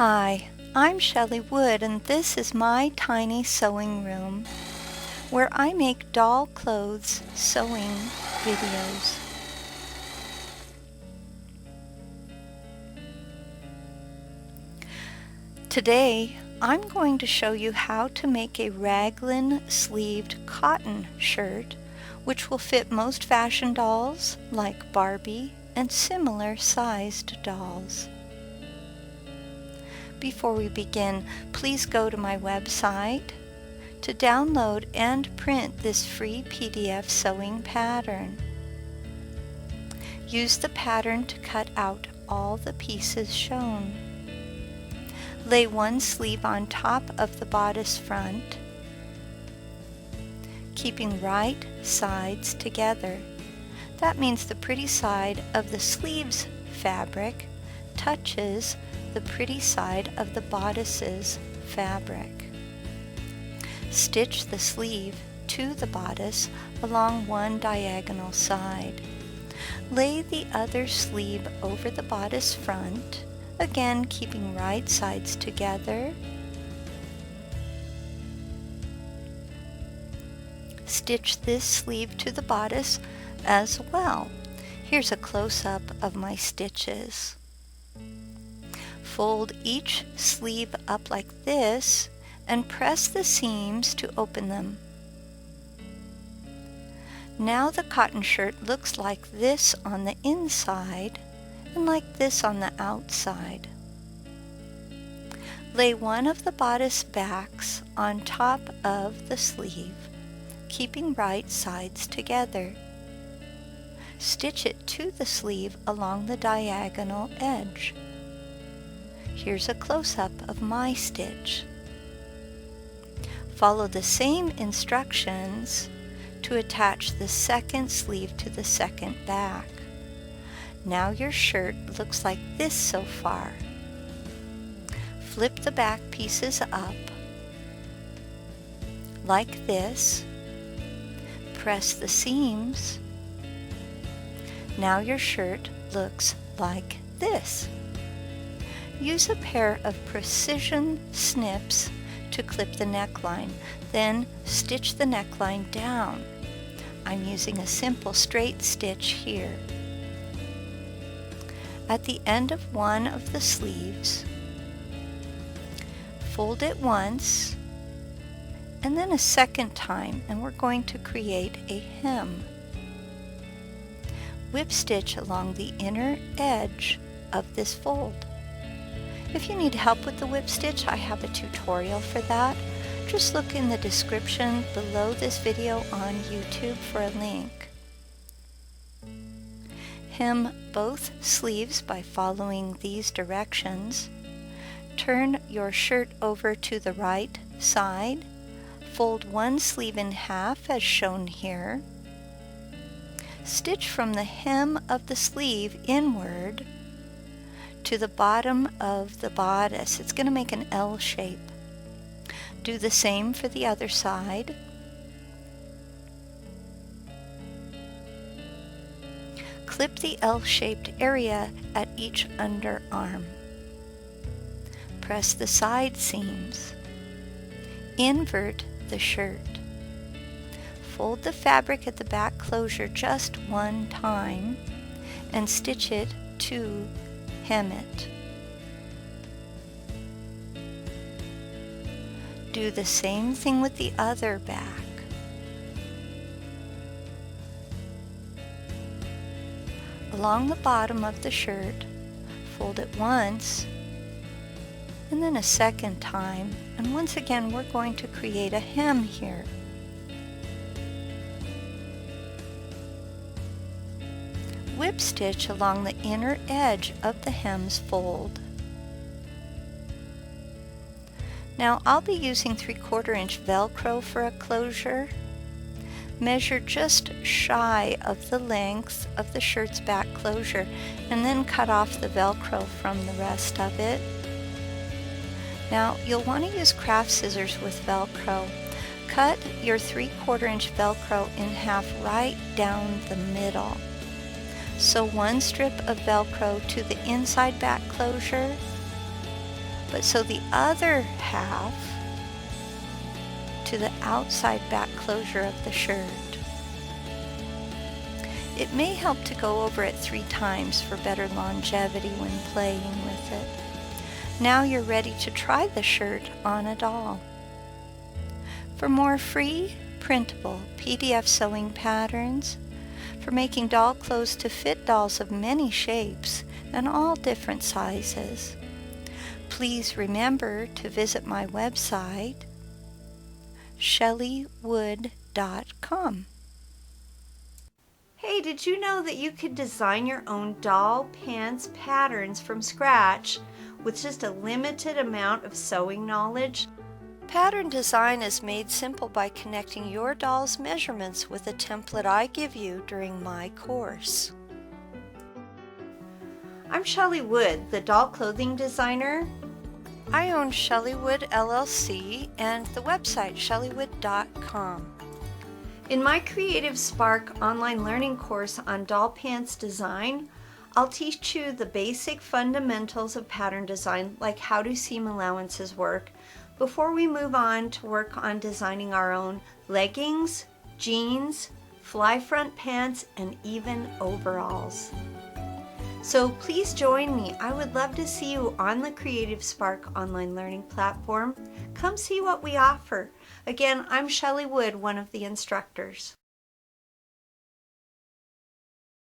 Hi, I'm Shelley Wood and this is my tiny sewing room where I make doll clothes sewing videos. Today I'm going to show you how to make a raglan-sleeved cotton shirt which will fit most fashion dolls like Barbie and similar sized dolls. Before we begin, please go to my website to download and print this free PDF sewing pattern. Use the pattern to cut out all the pieces shown. Lay one sleeve on top of the bodice front, keeping right sides together. That means the pretty side of the sleeves fabric touches the pretty side of the bodice's fabric. Stitch the sleeve to the bodice along one diagonal side. Lay the other sleeve over the bodice front, again keeping right sides together. Stitch this sleeve to the bodice as well. Here's a close-up of my stitches. Fold each sleeve up like this and press the seams to open them. Now the cotton shirt looks like this on the inside and like this on the outside. Lay one of the bodice backs on top of the sleeve, keeping right sides together. Stitch it to the sleeve along the diagonal edge. Here's a close-up of my stitch. Follow the same instructions to attach the second sleeve to the second back. Now your shirt looks like this so far. Flip the back pieces up like this. Press the seams. Now your shirt looks like this. Use a pair of precision snips to clip the neckline, then stitch the neckline down. I'm using a simple straight stitch here. At the end of one of the sleeves, fold it once and then a second time, and we're going to create a hem. Whip stitch along the inner edge of this fold. If you need help with the whip stitch, I have a tutorial for that. Just look in the description below this video on YouTube for a link. Hem both sleeves by following these directions. Turn your shirt over to the right side. Fold one sleeve in half as shown here. Stitch from the hem of the sleeve inward to the bottom of the bodice. It's going to make an L shape. Do the same for the other side. Clip the L-shaped area at each underarm. Press the side seams. Invert the shirt. Fold the fabric at the back closure just one time and stitch it to hem it. Do the same thing with the other back. Along the bottom of the shirt, fold it once and then a second time, and once again we're going to create a hem here. Whip stitch along the inner edge of the hem's fold. Now I'll be using 3/4 inch velcro for a closure. Measure just shy of the length of the shirt's back closure and then cut off the velcro from the rest of it. Now you'll want to use craft scissors with velcro. Cut your 3/4 inch velcro in half right down the middle. Sew one strip of velcro to the inside back closure, but sew the other half to the outside back closure of the shirt. It may help to go over it 3 times for better longevity when playing with it. Now you're ready to try the shirt on a doll. For more free, printable PDF sewing patterns, for making doll clothes to fit dolls of many shapes and all different sizes, please remember to visit my website, shelleywood.com. Hey, did you know that you could design your own doll pants patterns from scratch with just a limited amount of sewing knowledge? Pattern design is made simple by connecting your doll's measurements with a template I give you during my course. I'm Shelley Wood, the doll clothing designer. I own Shelley Wood LLC and the website shelleywood.com. In my Creative Spark online learning course on doll pants design, I'll teach you the basic fundamentals of pattern design, like how do seam allowances work, before we move on to work on designing our own leggings, jeans, fly front pants, and even overalls. So please join me. I would love to see you on the Creative Spark online learning platform. Come see what we offer. Again, I'm Shelley Wood, one of the instructors.